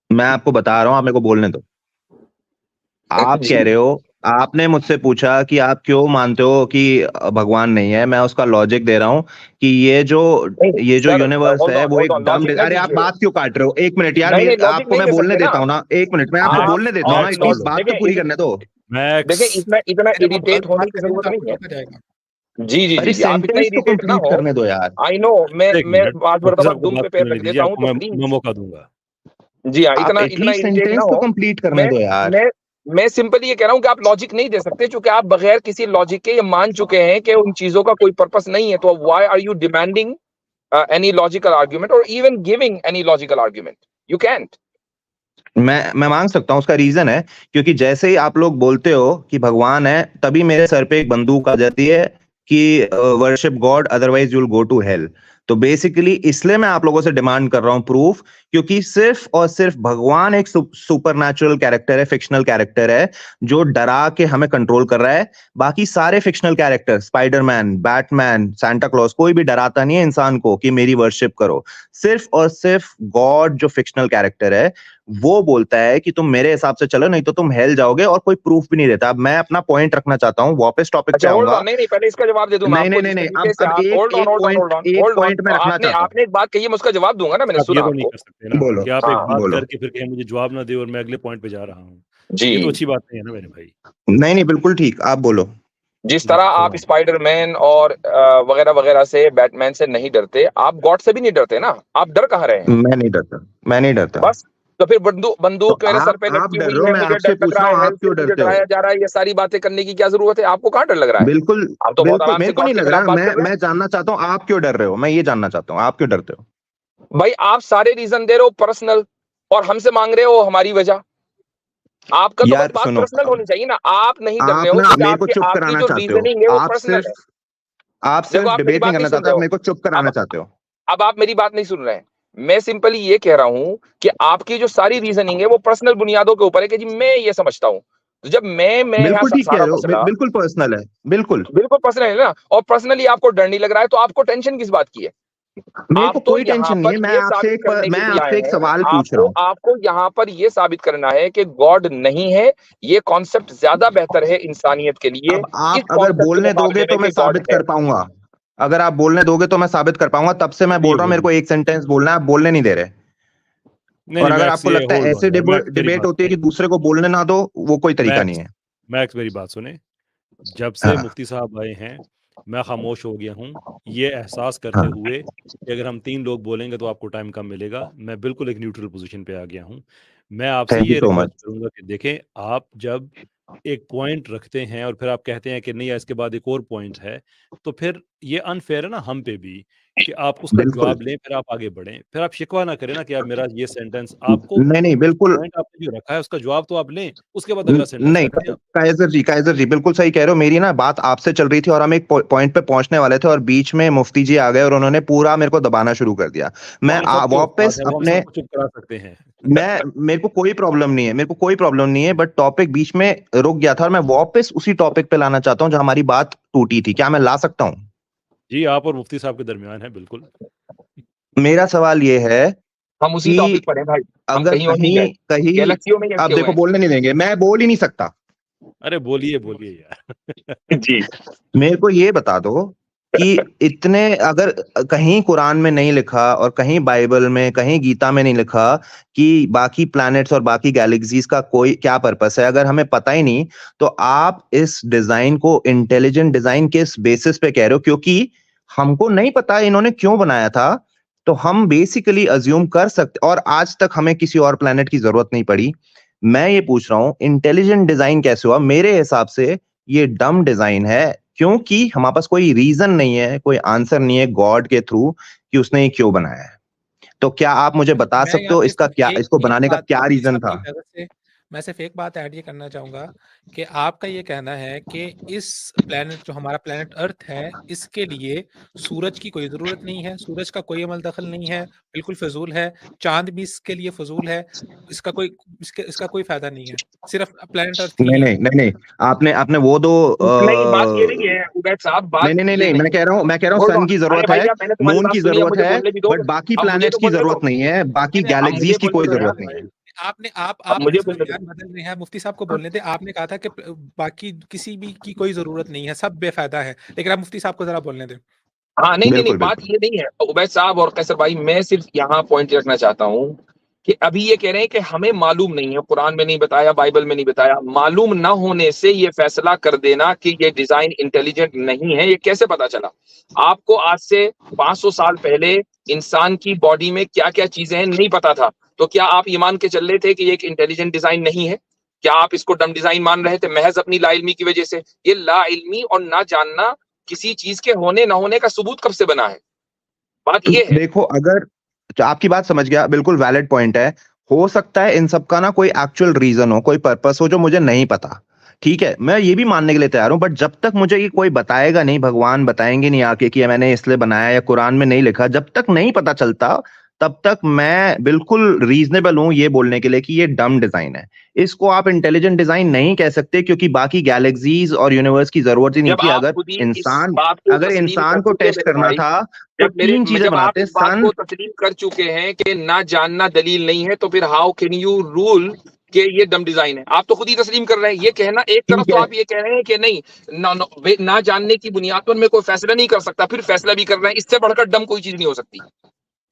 B: मैं आपको बता रहा हूं, आप मेरे को बोलने दो। आप कह रहे हो, आपने मुझसे पूछा कि आप क्यों मानते हो कि भगवान नहीं है। मैं उसका लॉजिक दे रहा हूं कि ये जो यूनिवर्स है वो एक डम। अरे आप बात क्यों काट रहे हो? एक मिनट यार, आपको मैं बोलने देता हूँ ना। एक मिनट, मैं आपको बोलने देता हूँ ना। एटलीस्ट बात तो पूरी करने दो।
D: देखिए इतना इरिटेट होने की जरूरत नहीं है। जी आप इतना इरिटेट ना हो।
B: करने दो यार।
D: आई नो, मैं बात बराबर दुम पे पैर रख देता हूं, तो
C: मैं मौका दूंगा।
D: जी हाँ, इतना इरिटेट ना हो।
B: कंप्लीट करने दो यार।
D: मैं सिंपली ये कह रहा हूं कि आप लॉजिक नहीं दे सकते, क्योंकि आप बगैर किसी लॉजिक के ये मान चुके हैं कि उन चीजों का कोई पर्पस नहीं है। तो why are you demanding any logical argument और even giving any logical argument? You can't.
B: मैं मांग सकता हूं। उसका रीजन है क्योंकि जैसे ही आप लोग बोलते हो कि भगवान है, तभी मेरे सर पे एक बंदूक आ जाती है कि worship God otherwise you will go to hell. तो बेसिकली इसलिए मैं आप लोगों से डिमांड कर रहा हूं प्रूफ, क्योंकि सिर्फ और सिर्फ भगवान एक सुपरनैचुरल कैरेक्टर है, फिक्शनल कैरेक्टर है जो डरा के हमें कंट्रोल कर रहा है। बाकी सारे fictional character, Spiderman, Batman, Santa Claus, कोई भी डराता नहीं है इंसान को कि मेरी वर्शिप करो। सिर्फ और सिर्फ गॉड जो फिक्शनल कैरेक्टर है वो बोलता है कि तुम मेरे हिसाब से चलो, नहीं तो तुम हेल जाओगे, और कोई प्रूफ भी नहीं देता। अब मैं अपना पॉइंट रखना चाहता हूं, वापस टॉपिक पे आऊंगा।
D: नहीं, पहले इसका जवाब दे दूं मैं आपको।
B: नहीं, एक पॉइंट मैं रखना चाहता हूं।
D: आपने एक बात कही है, मैं उसका जवाब दूंगा ना, मैंने सुना
C: ये तो नहीं
D: आपको।
C: कर सकते ना
B: बोलो।
C: कि आप एक बात
B: बोलो।
C: करके फिर कहीं मुझे जवाब ना दे और मैं अगले पॉइंट पे जा रहा हूँ।
D: जी
C: ये तो अच्छी बात नहीं है ना मेरे भाई।
B: नहीं, बिल्कुल ठीक, आप बोलो।
D: जिस तरह आप स्पाइडरमैन और वगैरह वगैरह से, बैटमैन से नहीं डरते, आप गॉड से भी नहीं डरते ना। आप डर कहाँ रहे हैं?
B: मैं नहीं डरता।
D: बस तो फिर बंदूक मेरे सर पे
B: आप
D: लटकी
B: डर
D: हुई
B: रहे हो,
D: है,
B: मैं
D: मुझे
B: आपसे
D: डर
B: पूछ
D: लग
B: रहा
D: रहा
B: हूँ
D: है,
B: आप क्यों
D: मुझे
B: डरते हो?
D: डराया जा रहा है, ये सारी बातें करने की क्या जरूरत है? आपको कहाँ डर लग रहा है?
B: बिल्कुल
D: आप तो बहुत आराम
B: मेरे
D: से
B: को
D: गॉड
B: नहीं
D: के
B: लग
D: खिलाफ
B: रहा।
D: बात कर रहे
B: मैं जानना चाहता हूँ आप क्यों डर रहे हो, मैं ये जानना चाहता हूँ आप क्यों डरते हो।
D: हैं। भाई आप सारे रीजन दे रहे हो पर्सनल, और हमसे मांग रहे हो हमारी वजह। आपका तो बस
B: यार
D: बात
B: सुनो,
D: पर्सनल होनी चाहिए ना। आप नहीं डर रहे
B: आप
D: हो
B: ना
D: क्योंकि
B: मेरे को
D: आपकी
B: चुप
D: आपकी
B: कराना
D: जो
B: चाहते हो।
D: रीजनिंग है वो पर्सनल है।
B: आप
D: देखो,
B: सिर्फ
D: आप मेरी
B: डिबेट नहीं
D: बात नहीं
B: करना
D: सुन
B: चाहते,
D: रहे
B: आप
D: हो।
B: मेरे को चुप कराना
D: अब
B: चाहते हो।
D: अब आप मेरी बात नहीं सुन रहे हैं। मैं सिंपली ये कह रहा हूं कि आपकी जो सारी रीजनिंग है वो पर्सनल बुनियादों के ऊपर है कि जी मैं ये समझता हूं। तो जब मैं यहाँ
B: बिल्कुल ठीक कह
D: सारा
B: रहे हो,
D: मसला
B: बिल्कुल पर्सनल है, बिल्कुल।
D: बिल्कुल पर्सनल है ना, और पर्सनली आपको डर नहीं लग रहा है, तो आपको टेंशन किस बात की है?
B: मेरे को
D: आप तो
B: कोई
D: यहाँ
B: टेंशन नहीं
D: पर
B: है।
D: ये साबित करने के
B: मैं
D: लिए आए
B: आपसे एक
D: हैं।
B: सवाल पूछ रहा
D: आपको
B: हूँ।
D: आपको यहाँ पर ये साबित करना है कि गॉड नहीं है। ये कॉन्सेप्ट ज्यादा बेहतर है इंसानियत के लिए
B: अब
D: इस
B: आप अगर
D: कॉन्सेप्ट के
B: बोलने दोगे
D: मुकाबले
B: तो
D: में
B: मैं
D: कि गॉड
B: साबित
D: है।
B: कर पाऊंगा। अगर आप बोलने दोगे तो मैं साबित कर पाऊंगा, तब से मैं बोल रहा हूँ। मेरे को एक सेंटेंस बोलना है, आप बोलने नहीं दे रहे।
C: नहीं
B: और
C: नहीं
B: अगर
C: मैक्स,
B: आपको
C: ये
B: लगता है
C: होल्ड
B: ऐसे
C: ऑन यार, मैक्स मेरी
B: डिबेट
C: बात
B: होती है कि
C: सुने।
B: दूसरे को बोलने ना दो, वो कोई तरीका नहीं
C: मैक्स
B: है।
C: मैक्स मेरी बात सुने। जब से
B: हाँ,
C: मुफ्ती साहब आए हैं मैं खामोश हो गया हूँ, ये एहसास करते
B: हाँ,
C: हुए कि अगर हम 3 लोग बोलेंगे तो आपको टाइम कम मिलेगा। मैं बिल्कुल एक न्यूट्रल पोजीशन पे आ गया हूँ। मैं आपसे
B: थैंक यू
C: ये
B: सो मच।
C: रिक्वेस्ट करूंगा कि देखें, आप जब एक पॉइंट रखते हैं और फिर आप कहते हैं कि नहीं इसके बाद एक और पॉइंट है, तो फिर ये अनफेयर है ना हम पे भी कि आप उसका
B: बिल्कुल।
C: जवाब लें फिर आप आगे बढ़ें। फिर आप शिकवा ना करें ना कि आप मेरा ये सेंटेंस, आपको
B: नहीं, बिल्कुल
C: पॉइंट आपने जो रखा है उसका जवाब तो आप लें, उसके बाद अगला सेंटेंस
B: नहीं।
C: रखें आप।
B: कायजर जी बिल्कुल सही कह रहे हो। मेरी ना बात आपसे चल रही थी और हम एक पॉइंट पे पहुंचने वाले थे, और बीच में मुफ्ती जी आ गए और उन्होंने पूरा मेरे को दबाना शुरू कर दिया।
C: वो
B: मैं
C: हम सबके उस्ताद
B: वापस
C: हैं, वो हम
B: अपने
C: सबको चुप करा सकते हैं।
B: मेरे को कोई प्रॉब्लम नहीं है, बट टॉपिक बीच में रुक गया था और मैं वापस उसी टॉपिक पे लाना चाहता हूँ जहां हमारी बात टूटी थी। क्या मैं ला सकता हूँ?
C: जी, आप और मुफ्ती साहब के दरमियान है, बिल्कुल।
B: मेरा सवाल ये है
D: हम उसी
B: कि
D: टॉपिक पर हैं भाई, हम
B: अगर
D: कहीं और नहीं गए,
B: कहीं
D: गैलेक्सियों में ही
B: आप
D: अटके हुए
B: देखो, बोलने नहीं देंगे, मैं बोल ही नहीं सकता।
C: अरे बोलिए, बोलिए यार।
D: हैं। जी
B: मेरे को ये बता दो कि इतने, अगर कहीं कुरान में नहीं लिखा और कहीं बाइबल में, कहीं गीता में नहीं लिखा कि बाकी प्लैनेट्स और बाकी गैलेक्सीज का कोई क्या पर्पस है, अगर हमें पता ही नहीं, तो आप इस डिजाइन को इंटेलिजेंट डिजाइन किस बेसिस पे कह रहे हो? क्योंकि हमको नहीं पता इन्होंने क्यों बनाया था, तो हम बेसिकली अज्यूम कर सकते, और आज तक हमें किसी और प्लैनेट की जरूरत नहीं पड़ी। मैं ये पूछ रहा हूं इंटेलिजेंट डिजाइन कैसे हुआ? मेरे हिसाब से ये डम डिजाइन है, क्योंकि हमारे पास कोई रीजन नहीं है, कोई आंसर नहीं है गॉड के थ्रू कि उसने ये क्यों बनाया है। तो क्या आप मुझे बता
A: मैं
B: सकते
A: यहाँ
B: हो
A: पे
B: इसका
A: सिर्फ
B: क्या,
A: एक
B: इसको
A: एक
B: बनाने का
A: बात
B: क्या
A: मुफ्ती
B: रीजन
A: साहब की
B: था?
A: इजाज़त से मैं सिर्फ एक बात ऐड ये करना चाहूँगा कि आपका ये कहना है कि इस प्लैनेट, जो हमारा प्लैनेट अर्थ है, इसके लिए सूरज की कोई ज़रूरत नहीं है, सूरज का कोई अमल दखल नहीं है, बिल्कुल फ़िज़ूल है, चाँद भी इसके लिए फ़िज़ूल है, इसका कोई फ़ायदा नहीं है, सिर्फ प्लैनेट अर्थ ही है।
B: नहीं, आपने वो दो
D: नहीं, बात ये नहीं है उबैद साहब, बात ये
B: नहीं,
D: नहीं
B: मैं
D: है।
B: कह रहा हूँ
D: होल्ड
B: सन
D: ऑन,
B: की
D: अरे
B: जरूरत है,
D: भैया मैंने तुम्हारी
B: मून
D: बात
B: की
D: सुनी, अब
B: जरूरत
D: मुझे
B: है,
D: बोलने भी दो।
B: बट बाकी
D: अब मुझे तो
B: प्लैनेट्स की
D: बोलने दो,
B: जरूरत नहीं है, बाकी
A: नहीं,
D: अब मुझे
B: गैलेक्सीज की
D: बोलने
B: कोई
D: दो
B: जरूरत
D: यार,
B: नहीं है।
A: आपने
D: अब
A: आप
D: मुझे
A: इसमें
D: बोलने दो।
A: बयान बदल रहे हैं, मुफ्ती साहब को बोलने दें। आपने कहा था कि बाकी किसी भी की कोई ज़रूरत नहीं है, सब बेफ़ायदा है, लेकिन आप मुफ्ती साहब को ज़रा बोलने दें।
D: हाँ, नहीं,
B: बिल्कुल
D: बात
B: बिल्कुल।
D: ये नहीं है उबैद साहब और कैसर भाई, मैं सिर्फ यहाँ पॉइंट रखना चाहता हूँ कि अभी ये कह रहे हैं कि हमें मालूम नहीं है, कुरान में नहीं बताया, बाइबल में नहीं बताया। मालूम ना होने से ये फैसला कर देना कि ये डिजाइन इंटेलिजेंट नहीं है, ये कैसे पता चला? आपको आज से 500 साल पहले इंसान की बॉडी में क्या क्या चीजें हैं नहीं पता था, तो क्या आप ये मान के चल रहे थे कि ये एक इंटेलिजेंट डिजाइन नहीं है? क्या आप इसको डम डिजाइन मान रहे थे महज अपनी लाइल्मी की वजह से? ये लाइल्मी और ना जानना किसी चीज के होने ना होने का सबूत कब से बना है? बात ये है।
B: देखो, अगर आपकी बात समझ गया, बिल्कुल वैलिड पॉइंट है। हो सकता है इन सब का ना कोई एक्चुअल रीजन हो, कोई पर्पस हो जो मुझे नहीं पता, ठीक है, मैं ये भी मानने के लिए तैयार हूँ, बट जब तक मुझे ये कोई बताएगा नहीं, भगवान बताएंगे नहीं आके कि मैंने इसलिए बनाया या कुरान में नहीं लिखा, जब तक नहीं पता चलता तब तक मैं बिल्कुल रीजनेबल हूं ये बोलने के लिए कि ये डम डिजाइन है। इसको आप इंटेलिजेंट डिजाइन नहीं कह सकते, क्योंकि बाकी गैलेक्सीज और यूनिवर्स की जरूरत ही नहीं
D: जब
B: थी।
D: आप खुद ही इस बात को
B: अगर
D: तस्लीम कर
B: इंसान को
D: चुके
B: टेस्ट
D: मेरे
B: करना
D: भाई,
B: था तो तीन चीजें
D: जब आप
B: बनाते,
D: इस बात
B: सन।
D: को तस्लीम कर चुके हैं कि ना जानना दलील नहीं है, तो फिर हाउ कैन यू रूल कि ये डम डिजाइन है? आप तो खुद ही तस्लीम कर रहे हैं। ये कहना एक तरफ,
B: ठीक
D: तो
B: है,
D: आप ये कह रहे हैं कि नहीं, ना जानने की बुनियाद पर मैं कोई फैसला नहीं कर सकता, फिर फैसला भी कर रहे हैं। इससे बढ़कर डम कोई चीज नहीं हो सकती।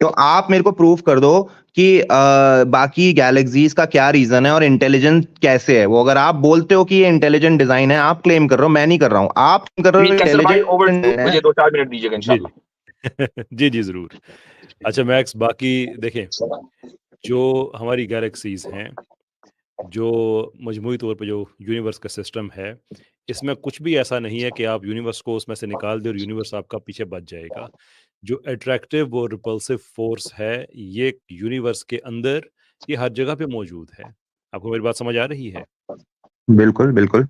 B: तो आप मेरे को प्रूफ कर दो कि बाकी गैलेक्सीज का क्या रीजन है और इंटेलिजेंट कैसे है वो। अगर आप बोलते हो कि ये इंटेलिजेंट डिजाइन है, आप क्लेम कर रहे हो, मैं नहीं कर रहा हूं, आप क्लेम कर रहे हो
D: कैसर भाई, ओवर टू,
B: इंटेलिजेंट है।
D: मुझे 2-4 मिनट दीजिएगा
C: जी
D: इंशाल्लाह।
C: जी जी जरूर। अच्छा मैक्स, बाकी देखें, जो हमारी गैलेक्सीज हैं, जो मजमूई तौर पे जो यूनिवर्स का सिस्टम है, इसमें कुछ भी ऐसा नहीं है कि आप यूनिवर्स को उसमें से निकाल दें और यूनिवर्स आपका पीछे बच जाएगा। जो अट्रैक्टिव और रिपल्सिव फोर्स है, ये यूनिवर्स के अंदर, ये हर जगह पे मौजूद है। आपको मेरी बात समझ आ रही है?
B: बिल्कुल बिल्कुल।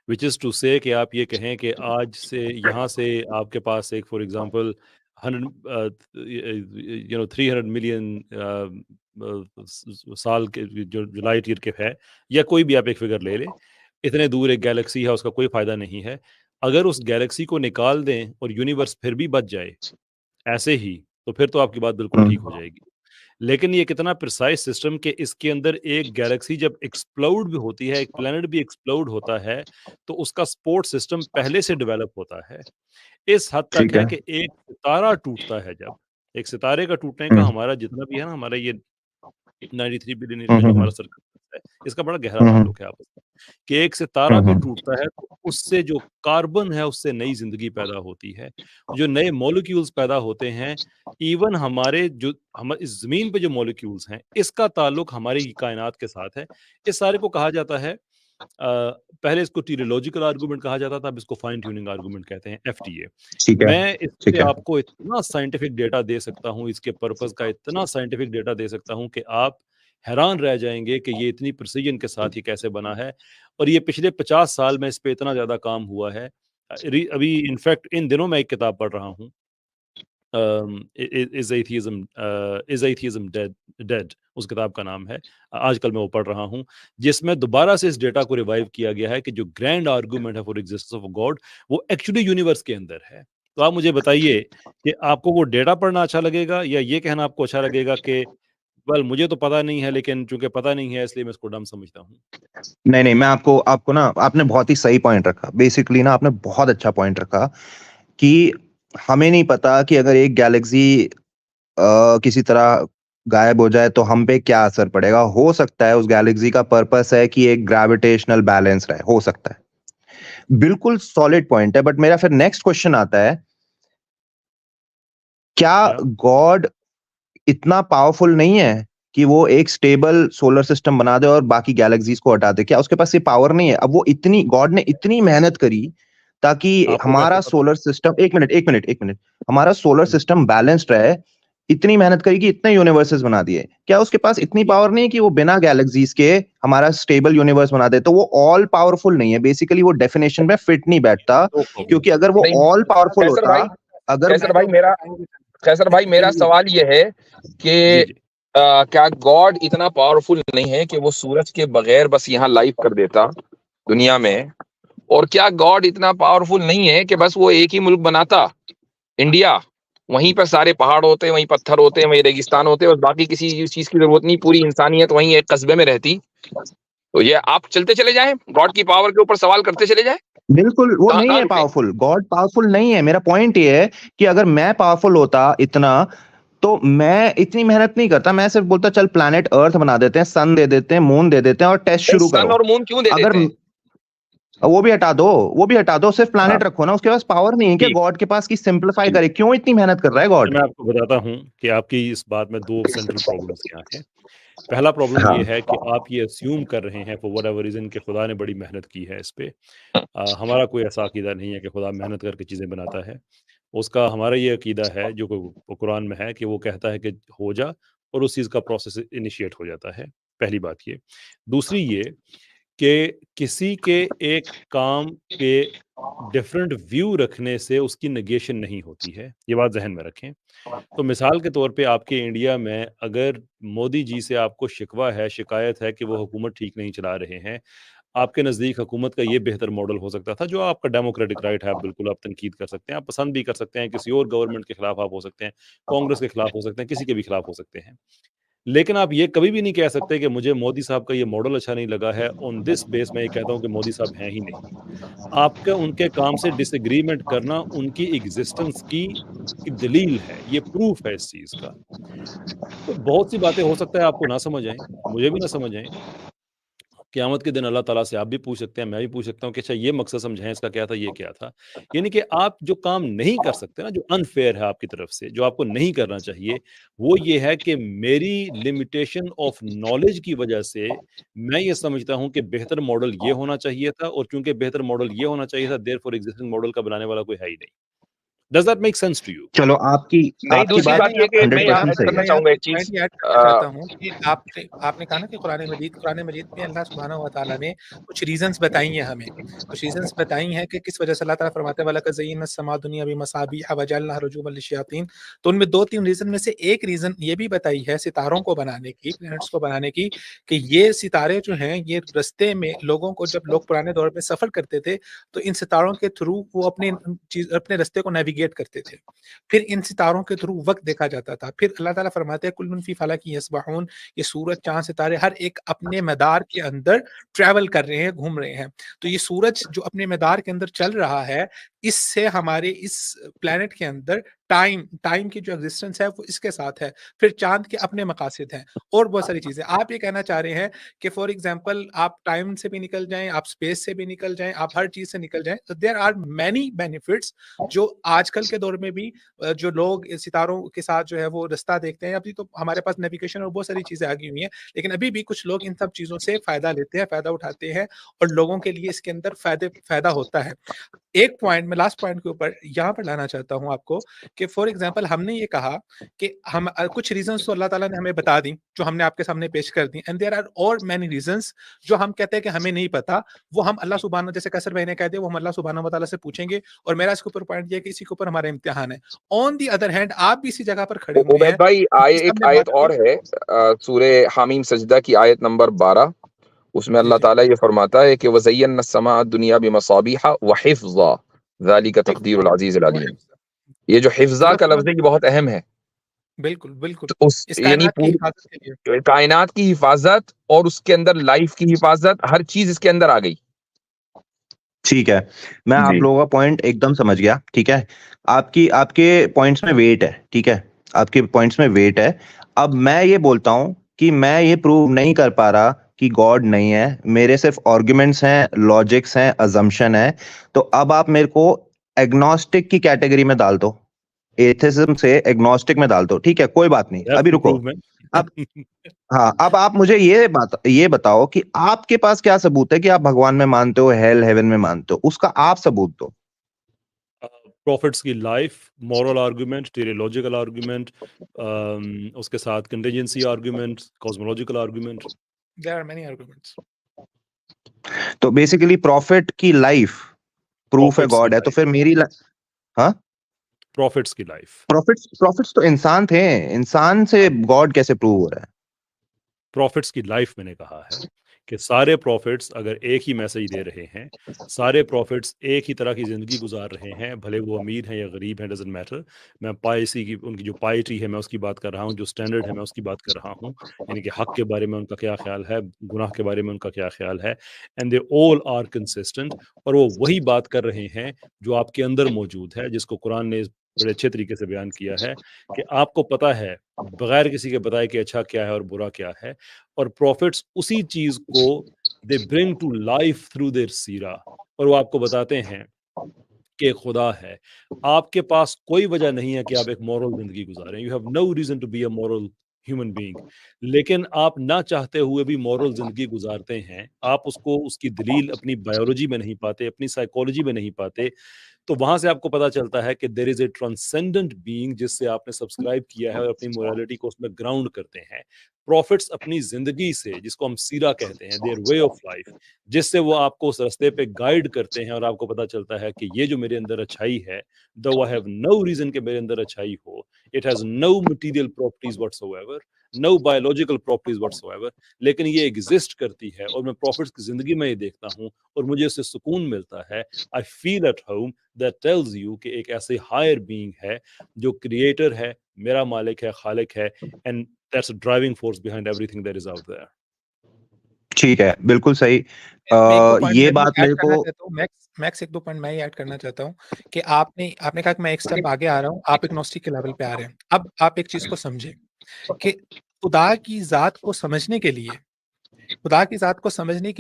C: विच इज़ टू से कि आप ये कहें कि आज से यहाँ से आपके पास एक फॉर एग्जांपल 300 मिलियन साल के जो लाइट ईयर के है, या कोई भी आप एक फिगर ले लें, इतने दूर एक गैलेक्सी है, उसका कोई फायदा नहीं है। अगर उस गैलेक्सी को निकाल दें और यूनिवर्स फिर भी बच जाए ऐसे ही, तो फिर तो आपकी बात बिल्कुल ठीक हो जाएगी। लेकिन ये कितना प्रिसाइज सिस्टम कि इसके अंदर एक गैलेक्सी जब एक्सप्लोड भी होती है, एक प्लैनेट भी एक्सप्लोड होता है, तो उसका सपोर्ट सिस्टम पहले से डेवलप होता है। इस हद तक
B: ठीक
C: है
B: है।
C: कि एक सितारा टूटता है जब, एक सितारे का टूटने का
B: हम्म
C: हमारा जितना भी है ना, हमारा ये 93 बिलियन ईयर का
B: हम्म
C: जो
B: हम्म
C: हमारा सर्कल है, इसका बड़ा गहरा
B: हम्म
C: ताल्लुक है आपस में। कि एक सितारा भी
B: हम्म
C: टूटता है तो उससे जो कार्बन है, उससे नई जिंदगी पैदा होती है, जो नए मॉलिक्यूल्स पैदा होते हैं। इवन हमारे जो हम इस जमीन पे जो मॉलिक्यूल्स हैं, इसका ताल्लुक हमारी कायनात के साथ है। इस सारे को कहा जाता है, पहले इसको टेलीलॉजिकल आर्गुमेंट कहा जाता था, अब इसको फाइन ट्यूनिंग आर्गुमेंट कहते हैं, एफटीए।
B: ठीक है।
C: मैं इस
B: ठीक
C: पे
B: है।
C: आपको इतना साइंटिफिक डेटा दे सकता हूँ, इसके पर्पस का इतना साइंटिफिक डेटा दे सकता हूँ कि आप हैरान रह जाएंगे कि ये इतनी प्रिसीजन के साथ ये कैसे बना है। और ये पिछले 50 साल में इस पे इतना ज्यादा काम हुआ है। अभी इनफैक्ट इन दिनों मैं एक किताब पढ़ रहा हूँ, इज एथियज्म डेड, उस किताब का नाम है। आजकल मैं वो पढ़ रहा हूँ, जिसमें दोबारा से इस डेटा को रिवाइव किया गया है कि जो ग्रैंड आर्गुमेंट है फॉर एग्जिस्टेंस ऑफ गॉड, वो एक्चुअली यूनिवर्स के अंदर है। तो आप मुझे बताइए कि आपको वो डेटा पढ़ना अच्छा लगेगा, या ये कहना आपको अच्छा लगेगा कि वेल मुझे तो पता नहीं है, लेकिन चूंकि पता नहीं है इसलिए मैं इसको डम समझता हूँ।
B: नहीं नहीं, मैं आपको आपको ना, आपने बहुत ही सही पॉइंट रखा। बेसिकली ना, आपने बहुत अच्छा पॉइंट रखा कि हमें नहीं पता कि अगर एक गैलेक्सी किसी तरह गायब हो जाए तो हम पे क्या असर पड़ेगा। हो सकता है उस गैलेक्सी का पर्पस है कि एक ग्रेविटेशनल बैलेंस रहे, हो सकता है। बिल्कुल सॉलिड पॉइंट है। बट मेरा फिर नेक्स्ट क्वेश्चन आता है, क्या
C: या
B: गॉड इतना पावरफुल नहीं है कि वो एक स्टेबल सोलर सिस्टम बना दे और बाकी गैलेक्सीज को हटा दे? क्या उसके पास ये पावर नहीं है? अब वो इतनी, गॉड ने इतनी मेहनत करी ताकि
C: आपको कैसे
B: हमारा
C: पता?
B: सोलर सिस्टम, एक मिनट, हमारा सोलर सिस्टम बैलेंस्ड रहे। इतनी मेहनत करी कि इतने यूनिवर्सेस बना दिए। क्या उसके पास इतनी पावर नहीं है कि वो बिना गैलेक्सीज के हमारा स्टेबल यूनिवर्स बना दे? तो वो ऑल पावरफुल नहीं है। बेसिकली वो डेफिनेशन में फिट नहीं बैठता,
C: नो प्रॉब्लम।
B: क्योंकि अगर वो
D: नहीं
B: ऑल पावरफुल
D: कैसर
B: होता,
D: भाई,
B: अगर
D: कैसर भाई मेरा कैसर भाई मेरा सवाल ये है
C: जी
D: कि
C: जी
D: क्या गॉड इतना पावरफुल नहीं है कि वो सूरज के बगैर बस यहाँ लाइव कर देता दुनिया में? और क्या गॉड इतना पावरफुल नहीं है कि बस वो एक ही मुल्क बनाता, इंडिया, वहीं पर सारे पहाड़ होते, वहीं पत्थर होते, वहीं रेगिस्तान होते, और बाकी किसी चीज की जरूरत नहीं, पूरी इंसानियत वहीं एक कस्बे में रहती? तो ये आप चलते चले जाएं, गॉड की पावर के ऊपर सवाल करते चले जाएं,
B: बिल्कुल वो
D: कहाँ
B: नहीं
D: कहाँ
B: है
D: रुकें?
B: पावरफुल। गॉड पावरफुल नहीं है। मेरा पॉइंट ये है कि अगर मैं पावरफुल होता इतना, तो मैं इतनी मेहनत नहीं करता। मैं सिर्फ बोलता चल प्लैनेट अर्थ बना देते हैं, सन दे देते हैं, मून दे देते हैं और टेस्ट
D: भाई
B: शुरू
D: सन
B: करो।
D: और मून क्यों दे
B: अगर
D: देते हैं?
B: वो भी हटा दो, वो भी हटा दो, सिर्फ
D: हाँ,
B: प्लैनेट रखो ना। उसके पास पावर नहीं है क्या
C: ठीक।
B: गॉड के पास कि सिंप्लीफाई करे? क्यों इतनी मेहनत कर रहा है
C: तो
B: गॉड?
C: मैं आपको बताता हूँ कि आपकी इस बात में दो सेंट्रल प्रॉब्लम्स क्या हैं। पहला प्रॉब्लम
B: हाँ।
C: ये है कि आप ये अस्यूम कर रहे हैं फॉर व्हाट एवर रीजन कि खुदा ने बड़ी मेहनत की है इस पे। हमारा कोई ऐसा अकीदा नहीं है कि खुदा मेहनत करके चीज़ें बनाता है। उसका हमारा ये अकीदा है जो कुरान में है कि वो कहता है कि हो जा, और उस चीज़ का प्रोसेस इनिशिएट हो जाता है। पहली बात ये। दूसरी ये कि किसी के एक काम के डिफरेंट व्यू रखने से उसकी नेगेशन नहीं होती है, ये बात जहन में रखें। तो मिसाल के तौर पे आपके इंडिया में अगर मोदी जी से आपको शिकवा है, शिकायत है कि वो हुकूमत ठीक नहीं चला रहे हैं, आपके नज़दीक हुकूमत का ये बेहतर मॉडल हो सकता था, जो आपका डेमोक्रेटिक राइट है, आप बिल्कुल आप तनकीद कर सकते हैं, आप पसंद भी कर सकते हैं, किसी और गवर्नमेंट के खिलाफ आप हो सकते हैं, कांग्रेस के खिलाफ हो सकते हैं, किसी के भी खिलाफ हो सकते हैं। लेकिन आप ये कभी भी नहीं कह सकते कि मुझे मोदी साहब का ये मॉडल अच्छा नहीं लगा है, ऑन दिस बेस मैं ये कहता हूँ कि मोदी साहब हैं ही नहीं। आपका उनके काम से डिसएग्रीमेंट करना उनकी एग्जिस्टेंस की दलील है, ये प्रूफ है इस चीज़ का। तो बहुत सी बातें हो सकता है आपको ना समझ आएँ, मुझे भी ना समझ आएँ। क़यामत के दिन अल्लाह ताला से आप भी पूछ सकते हैं, मैं भी पूछ सकता हूँ कि अच्छा ये मकसद समझाएँ इसका क्या था, ये क्या था? यानी कि आप जो काम नहीं कर सकते ना, जो अनफ़ेयर है आपकी तरफ से, जो आपको नहीं करना चाहिए, वो ये है कि मेरी लिमिटेशन ऑफ नॉलेज की वजह से मैं ये समझता हूँ कि बेहतर मॉडल ये होना चाहिए था और चूँकि बेहतर मॉडल ये होना चाहिए था, देयरफॉर एक्जिस्टिंग मॉडल का बनाने वाला कोई है ही नहीं। Does that make sense to you?
B: चलो आपकी
D: नहीं,
B: आपकी
D: दूसरी
B: बात
D: बात ये कि मैं यहाँ
B: 100%
D: ऐड
B: सही
D: करना
B: है।
A: मैं यहाँ
D: चाहूँगा
A: पे
D: एक
A: एक
D: चीज़
A: पॉइंट ये ऐड करना चाहता हूँ कि आपने कहा ना कि कुरान मजीद में अल्लाह सुब्हानहू व तआला ने कुछ रीज़न्स बताई हैं हमें। कुछ रीज़न्स बताई हैं कि किस वजह से अल्लाह ताला फरमाते हैं वलक़द ज़य्यना अस्समा दुनिया बिमसाबीह वजअलनाहा रुजूमन लिश्शयातीन। तो उनमें 2-3 रीज़न में से एक रीज़न ये भी बताई है सितारों को बनाने की, प्लैनेट्स को बनाने की, कि ये सितारे जो हैं ये रास्ते में लोगों को, जब लोग पुराने दौर में सफ़र करते थे, तो इन सितारों के थ्रू वो अपने रास्ते को नेविगेट करते थे। फिर इन सितारों के थ्रू वक़्त देखा जाता था। फिर अल्लाह ताला फरमाते हैं कुल्लुन फी फलकिन यस्बहून, ये सूरज, चाँद, सितारे हर एक अपने मदार के अंदर ट्रैवल कर रहे हैं, घूम रहे हैं। तो ये सूरज जो अपने मदार के अंदर चल रहा है, इससे हमारे इस प्लैनेट के अंदर टाइम की जो एक्जिस्टेंस है वो इसके साथ है। फिर चाँद के अपने मकासद हैं और बहुत सारी चीज़ें। आप ये कहना चाह रहे हैं कि फॉर एग्ज़ाम्पल आप टाइम से भी निकल जाएँ, आप स्पेस से भी निकल जाएँ, आप हर चीज़ से निकल जाएँ। तो देयर आर मैनी बेनिफिट्स जो आजकल के दौर में भी जो लोग सितारों के साथ जो है वो रास्ता देखते हैं। अभी तो हमारे पास नेविगेशन और बहुत सारी चीज़ें आ गई हुई हैं, लेकिन अभी भी कुछ लोग इन सब चीज़ों से फ़ायदा लेते हैं, फ़ायदा उठाते हैं और लोगों के लिए इसके अंदर फ़ायदा होता है। एक पॉइंट मैं लास्ट पॉइंट के ऊपर यहाँ पर लाना चाहता हूँ आपको कि फॉर एग्ज़ाम्पल हमने ये कहा कि हम कुछ रीज़न्स तो अल्लाह ताला ने हमें बता दी, जो हमने आपके सामने पेश कर दी, एंड देयर आर और मैनी रीज़न्स जो हम कहते हैं कि हमें नहीं पता, वो हम अल्लाह सुब्हाना, जैसे कैसर भाई ने कह दिया, वो हम अल्लाह सुब्हानहू व तआला से पूछेंगे और मेरा इसके ऊपर पॉइंट ये है कि इसी के ऊपर हमारा इम्तिहान है। ऑन द अदर हैंड आप भी इसी जगह पर खड़े हुए
D: उबैद
A: हैं,
D: भाई
A: जिस
D: एक
A: हमने
D: आयत
A: बात की।
D: और है सूरे हामीम सजदा की आयत नंबर 12, उसमें
A: जी,
D: अल्लाह
A: जी।
D: ताला ये फरमाता है कि वज़य्यना अस्समा दुनिया बिमसाबिह व हिफ्ज़ा ज़ालिका तक़दीरुल अज़ीज़ुल
A: वो
D: अलीम।
A: हिफ्ज़
D: ये जो हिफ्ज़ा
A: अल्लाह
D: का
A: सुब्हान
D: लफ्ज़ है ये बहुत अहम है।
A: बिल्कुल, बिल्कुल।
D: तो उस
A: इस
D: यानी
A: कायनात की
D: पूरी
A: हिफाज़त के लिए।
D: कायनात की हिफाज़त और उसके अंदर लाइफ की हिफाज़त, हर चीज़ इसके अंदर आ गई।
B: ठीक है, मैं आप
D: जी।
B: लोगों का पॉइंट एकदम समझ गया, ठीक है? आपकी आपके पॉइंट्स में वेट है, ठीक है? आपके पॉइंट्स में वेट है। अब मैं ये बोलता हूँ कि मैं ये प्रूव नहीं कर पा रहा कि गॉड नहीं है, मेरे सिर्फ़ आर्गुमेंट्स हैं, लॉजिक्स हैं, असम्पशन है। तो अब आप मेरे को एग्नोस्टिक की कैटेगरी में डाल दो, एथिज़्म से एग्नोस्टिक में डाल दो, ठीक है? कोई बात नहीं,
C: दैट्स
B: अभी रुको।
C: इम्प्रूवमेंट।
B: अब हाँ, अब आप मुझे ये बताओ कि आपके पास क्या सबूत है कि आप भगवान में मानते हो, हेल, हेवन में मानते हो? उसका आप सबूत दो।
C: प्रॉफिट्स की life, moral argument, teleological argument, उसके साथ contingency argument, cosmological argument.
A: There are many arguments.
B: तो बेसिकली प्रॉफिट की लाइफ प्रूफ है
C: प्रॉफिट्स की
B: गॉड है, तो
C: लाइफ,
B: फिर हाँ?
C: प्रॉफिट्स की लाइफ,
B: प्रॉफिट्स तो इंसान थे, इंसान से गॉड कैसे प्रूव हो रहा है?
C: प्रॉफिट्स की लाइफ मैंने कहा है कि सारे प्रॉफिट्स अगर एक ही मैसेज दे रहे हैं, सारे प्रॉफिट्स एक ही तरह की ज़िंदगी गुजार रहे हैं, भले वो अमीर हैं या गरीब हैं, डज़न्ट मैटर। मैं पायसी की, उनकी जो पायट्री है मैं उसकी बात कर रहा हूँ, जो स्टैंडर्ड है मैं उसकी बात कर रहा हूँ, यानी कि हक के बारे में उनका क्या ख्याल है, गुनाह के बारे में उनका क्या ख्याल है, and they all are consistent. और वो वही बात कर रहे हैं जो आपके अंदर मौजूद है, जिसको कुरान ने बड़े अच्छे तरीके से बयान किया है कि आपको पता है बगैर किसी के बताए कि अच्छा क्या है और बुरा क्या है। और प्रॉफिट्स उसी चीज को they bring to life through their सीरा, और वो आपको बताते हैं कि खुदा है। आपके पास कोई वजह नहीं है कि आप एक मॉरल जिंदगी गुजारें, you have no reason to be a moral human being, लेकिन आप ना चाहते हुए भी मॉरल जिंदगी गुजारते हैं। आप उसको, उसकी दलील अपनी बायोलॉजी में नहीं पाते, अपनी साइकोलॉजी में नहीं पाते, तो वहां से आपको पता चलता है कि there is a transcendent being जिससे आपने सब्सक्राइब किया है और अपनी मोरालिटी को उसमें ग्राउंड करते हैं। प्रॉफिट्स अपनी जिंदगी से, जिसको हम सीरा कहते हैं, देयर वे ऑफ लाइफ, जिससे वो आपको उस रास्ते पे गाइड करते हैं और आपको पता चलता है कि ये जो मेरे अंदर अच्छाई है, दो आई हैव नो रीजन कि मेरे अंदर अच्छाई हो, it has no material properties whatsoever, no biological properties whatsoever, लेकिन ये एग्जिस्ट करती है और मैं प्रॉफिट्स की जिंदगी में ये देखता हूँ और मुझे उससे सुकून मिलता है। I feel at home, that tells you कि एक ऐसे हायर बीइंग है जो क्रिएटर है, मेरा मालिक है, खालिक है, and that's a driving force behind everything that is out there.
B: ठीक है, बिल्कुल सही।
A: मैं 1-2 पॉइंट
B: ये
A: मैं भी
B: बात
A: ऐड
B: मेरे
A: करना
B: को
A: चाहता हूँ। मैक्स 1-2 पॉइंट मैं ही ऐड करना चाहता हूँ कि आपने कहा कि मैं एक स्टेप आगे आ रहा हूँ, आप एग्नोस्टिक के लेवल पे आ रहे हैं। अब आप एक चीज़ को समझें कि खुदा की ज़ात को समझने के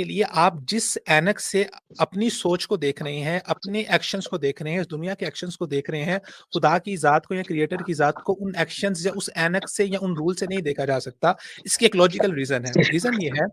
A: लिए आप जिस ऐनक से अपनी सोच को देख रहे हैं, अपने एक्शंस को देख रहे हैं, इस दुनिया के एक्शंस को देख रहे हैं, खुदा की ज़ात को या क्रिएटर की ज़ात को उन एक्शंस या उस ऐनक से या उन रूल से नहीं देखा जा सकता। इसकी एक लॉजिकल रीज़न है। रीज़न ये है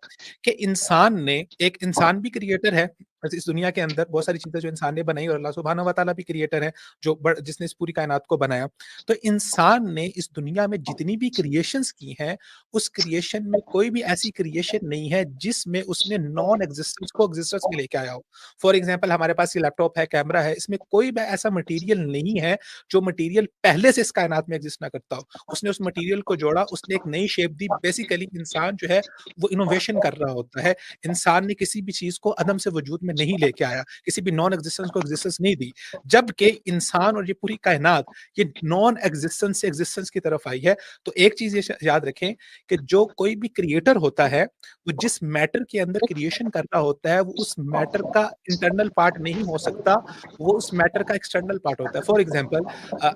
A: कि इंसान भी क्रिएटर है। इस दुनिया के अंदर बहुत सारी चीज़ें जो इंसान ने बनाई और अल्लाह सुब्हानहू व तआला भी क्रिएटर है, जिसने इस पूरी कायनात को बनाया। तो इंसान ने इस दुनिया में जितनी भी क्रिएशंस की हैं, उस क्रिएशन में कोई भी ऐसी क्रिएशन नहीं है जिसमें उसने नॉन एग्जिस्टेंस को एग्जिस्टेंस में लेके आया हो। फॉर एग्जांपल हमारे पास ये लैपटॉप है, कैमरा है, इसमें कोई भी ऐसा मटेरियल नहीं है जो मटेरियल पहले से इस कायनात में एग्जिस्ट ना करता हो। उसने उस मटेरियल को जोड़ा, उसने एक नई शेप दी। बेसिकली इंसान जो है वो इनोवेशन कर रहा होता है। इंसान ने किसी भी चीज़ को अदम से वजूद में नहीं लेके आया, किसी भी नॉन एग्जिस्टेंस को एग्जिस्टेंस नहीं दी। जबकि इंसान और ये पूरी कायनात ये नॉन एग्जिस्टेंस से एग्जिस्टेंस की तरफ आई है। तो एक चीज़ ये याद रखें कि जो कोई भी क्रिएटर होता है, वो जिस मैटर के अंदर क्रिएशन कर रहा होता है, वो उस मैटर का इंटरनल पार्ट नहीं हो सकता, वो उस मैटर का एक्सटर्नल पार्ट होता है। फॉर एग्जांपल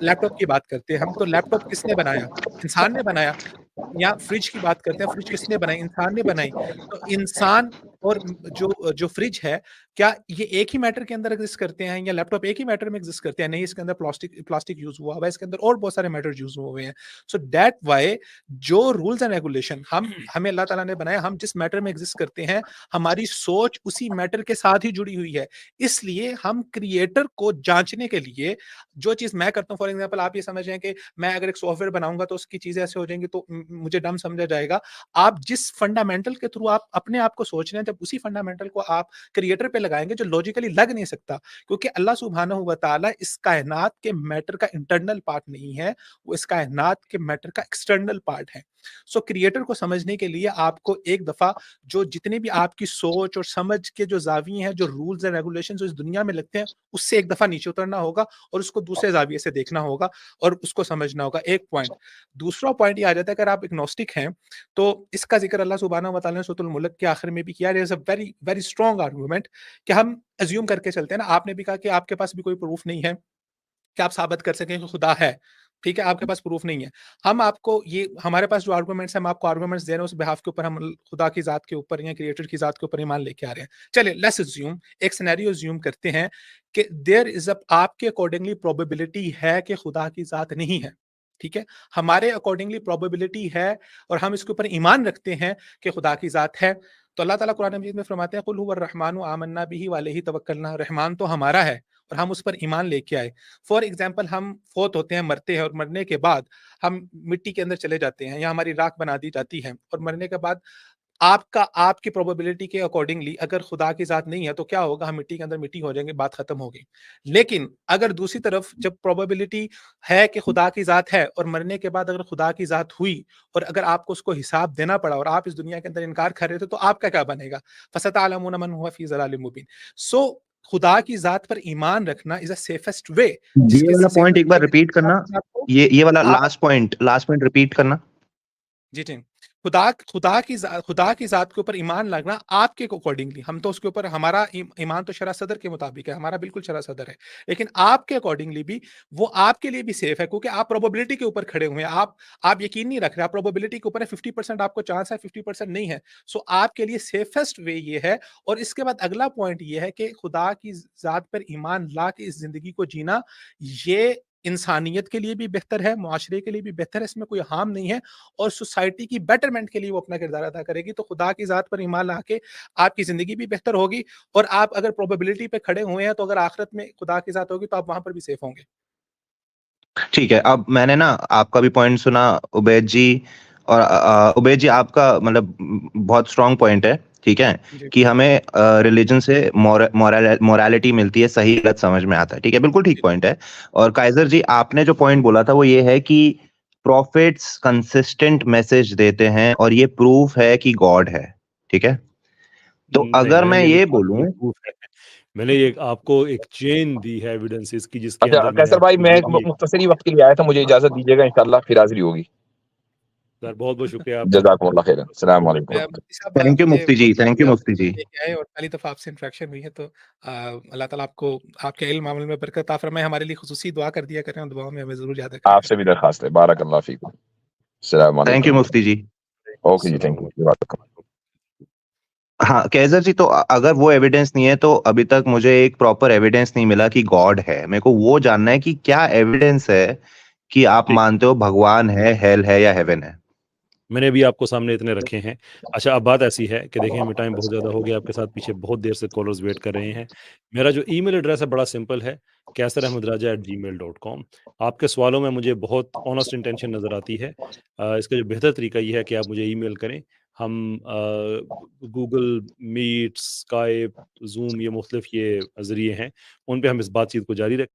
A: लैपटॉप की बात करते हैं हम, तो लैपटॉप किसने बनाया? इंसान ने बनाया। या फ्रिज की बात करते हैं, फ्रिज किसने बनाई? इंसान ने बनाई। तो इंसान और जो फ्रिज है, क्या ये एक ही मैटर के अंदर एग्जिस्ट करते हैं या लैपटॉप एक ही मैटर में एग्जिस्ट करते हैं? नहीं, इसके अंदर प्लास्टिक यूज हुआ हुआ है, इसके अंदर और बहुत सारे मैटर यूज हुए हैं। सो दैट व्हाई जो रूल्स एंड रेगुलेशन हमें अल्लाह ताला ने बनाया, हम जिस मैटर में एग्जिस्ट करते हैं, हमारी सोच उसी मैटर के साथ ही जुड़ी हुई है। इसलिए हम क्रिएटर को जांचने के लिए जो चीज़ मैं करता हूँ, फॉर एग्जांपल आप ये समझ रहे हैं कि मैं अगर एक सॉफ्टवेयर बनाऊंगा तो उसकी चीजें ऐसे हो जाएंगी तो मुझे डम समझा जाएगा। आप जिस फंडामेंटल के थ्रू आप अपने आप को सोच रहे हैं, जब उसी फंडामेंटल को आप क्रिएटर पे लगाएंगे जो लॉजिकली लग नहीं सकता, क्योंकि अल्लाह सुब्हानहू व तआला इस कायनात के मैटर का इंटरनल पार्ट नहीं है, वो इस कायनात के मैटर का एक्सटर्नल पार्ट है। सो क्रिएटर को समझने के लिए आपको एक दफा जो जितने भी आपकी सोच और समझ के जो जाविये हैं, जो रूल्स एंड रेगुलेशंस इस दुनिया में लगते हैं, उससे एक दफा नीचे उतरना होगा और उसको दूसरे जाविये से देखना होगा और उसको समझना होगा। एक पॉइंट। दूसरा पॉइंट ये आ जाता है, अगर आप एग्नोस्टिक हैं तो इसका जिक्र अल्लाह सुब्हानहू व तआला ने सूरह मुल्क के आखिर में भी किया। There is a very very strong argument कि हम अज्यूम करके चलते हैं ना, आपने भी कहा कि आपके पास भी कोई प्रूफ नहीं है कि आप साबित कर सकें कि खुदा है। ठीक है, आपके पास प्रूफ नहीं है। हम आपको ये हमारे पास जो आर्गुमेंट्स हैं, हम आपको आर्गुमेंट्स दे रहे हैं, उस बिहाफ के ऊपर हम खुदा की ज़ात के ऊपर या क्रिएटर की ज़ात के ऊपर ईमान लेके आ रहे हैं। चलिए लेट्स अज्यूम, एक सिनेरियो अज्यूम करते हैं कि देयर इज अ आपके अकॉर्डिंगली प्रोबेबिलिटी है कि खुदा की ज़ात नहीं है। ठीक है, हमारे अकॉर्डिंगली प्रोबेबिलिटी है और हम इसके ऊपर ईमान रखते हैं कि खुदा की ज़ात है। तो अल्लाह ताला कुरान मजीद में फरमाते हैं, कुल हुवर रहमानु आमन्ना बिही व अलैहि तवक्कलना। रहमान तो हमारा है और हम उस पर ईमान लेके आए। फॉर एग्जाम्पल हम फोत होते हैं, मरते हैं और मरने के बाद हम मिट्टी के अंदर चले जाते हैं या हमारी राख बना दी जाती है और मरने के बाद आपकी प्रोबेबिलिटी के अकॉर्डिंगली अगर खुदा की ज़ात नहीं है तो क्या होगा? हम मिट्टी के अंदर मिट्टी हो जाएंगे, बात खत्म हो गई। लेकिन अगर दूसरी तरफ जब प्रोबेबिलिटी है कि खुदा की ज़ात है और मरने के बाद अगर खुदा की ज़ात हुई और अगर आपको उसको हिसाब देना पड़ा और आप इस दुनिया के अंदर इनकार कर रहे थे, तो आपका क्या बनेगा? फसतअलमून मन हुवा फी ज़लालिम मुबीन। सो खुदा की ज़ात पर ईमान रखना इज अ सेफेस्ट वे।
B: ये वाला पॉइंट एक बार रिपीट करना। ये वाला
A: आप
B: लास्ट पॉइंट रिपीट करना।
A: जी, जी। खुदा की ज़ात के ऊपर ईमान लगना आपके अकॉर्डिंगली, हम तो उसके ऊपर हमारा ईमान तो शरअ सदर के मुताबिक है, हमारा बिल्कुल शरअ सदर है। लेकिन आपके अकॉर्डिंगली भी वो आपके लिए भी सेफ है, क्योंकि आप प्रोबेबिलिटी के ऊपर खड़े हुए हैं। आप यकीन नहीं रख रहे, आप प्रोबेबिलिटी के ऊपर है, 50% आपको चांस है, 50% नहीं है। सो आपके लिए सेफेस्ट वे ये है। और इसके बाद अगला पॉइंट ये है कि खुदा की ज़ात पर ईमान ला के इस ज़िंदगी को जीना, ये इंसानियत के लिए भी बेहतर है, मुआशरे के लिए भी बेहतर है, इसमें कोई हार्म नहीं है और सोसाइटी की बेटरमेंट के लिए वो अपना किरदार अदा करेगी। तो खुदा की ज़ात पर ईमान ला के आपकी ज़िंदगी भी बेहतर होगी और आप अगर प्रोबेबिलिटी पे खड़े हुए हैं, तो अगर आखिरत में खुदा की ज़ात होगी, तो आप वहाँ पर भी सेफ होंगे।
B: ठीक है, अब मैंने ना आपका भी पॉइंट सुना उबैद जी, और उबैद जी आपका मतलब बहुत स्ट्रॉन्ग पॉइंट है, ठीक है,
A: जी।
B: कि हमें रिलीजन से मोरालिटी मिलती है, सही गलत समझ में आता है, ठीक है, बिल्कुल ठीक
A: जी।
B: पॉइंट है। और काइजर जी आपने जो पॉइंट बोला था वो ये है कि प्रॉफिट्स कंसिस्टेंट मैसेज देते हैं और ये प्रूफ है कि गॉड है, ठीक है। तो
C: नहीं,
B: अगर
C: मैंने
B: मैं
C: ये नहीं
B: ये
C: कहा कि ये
B: बोलूं,
C: प्रूफ है। मैंने ये आपको एक चेन दी है एविडेंसेस की, जिसके
D: अच्छा
C: अंदर मैंने
D: कैसर भाई,
C: आपको
D: मैं
C: ये भी
D: मुख्तसरी वक्त के लिए आया था, मुझे इजाजत दीजिएगा, इंशाल्लाह फिर हाजिरी होगी।
C: सर बहुत-बहुत शुक्रिया आपका।
D: जज़ाकुमुल्लाह खैरन। अस्सलाम वालेकुम।
A: मुफ्ती साहब
B: थैंक यू
A: मुझे
B: मुफ्ती जी,
A: बहुत
B: थैंक यू
A: शुक्रिया
B: मुफ्ती जी।
A: लेके आए और पहली दफ़ा आपसे इंटरेक्शन हुई है, तो अल्लाह ताला आपको आपके इल्म अमल में बरकत अता फरमाए। हमारे लिए खुसूसी दुआ कर दिया करें और दुआओं में हमें ज़रूर याद रखा
D: आपसे
A: करें।
D: भी दरखास्त है, बारकल्लाह फीकुम। अस्सलाम
B: थैंक यू
D: वालेकुम।
B: मुफ्ती जी।
D: ओके जी,
C: अस्सलाम
D: thank you, you are welcome.
B: हाँ, कैसर जी, तो अगर वो एविडेंस नहीं है, तो अभी तक मुझे एक प्रॉपर एविडेंस नहीं मिला कि गॉड है। मेरे को वो जानना है कि क्या एविडेंस है कि आप
C: ठीक।
B: मानते हो भगवान है, हेल है या हेवन है?
C: मैंने भी आपको सामने इतने रखे हैं। अच्छा, अब बात ऐसी है कि देखिए हमें टाइम बहुत ज़्यादा हो गया, आपके साथ पीछे बहुत देर से कॉलर्स वेट कर रहे हैं। मेरा जो ईमेल एड्रेस है बड़ा सिंपल है, kaisarahmadraja@gmail.com। आपके सवालों में मुझे बहुत ऑनेस्ट इंटेंशन नज़र आती है। इसका जो बेहतर तरीका ये है कि आप मुझे ईमेल करें। हम गूगल मीट, स्काइप, ज़ूम, ये मुख्तलिफ ये ज़रिए हैं, उन पे हम इस बातचीत को जारी रख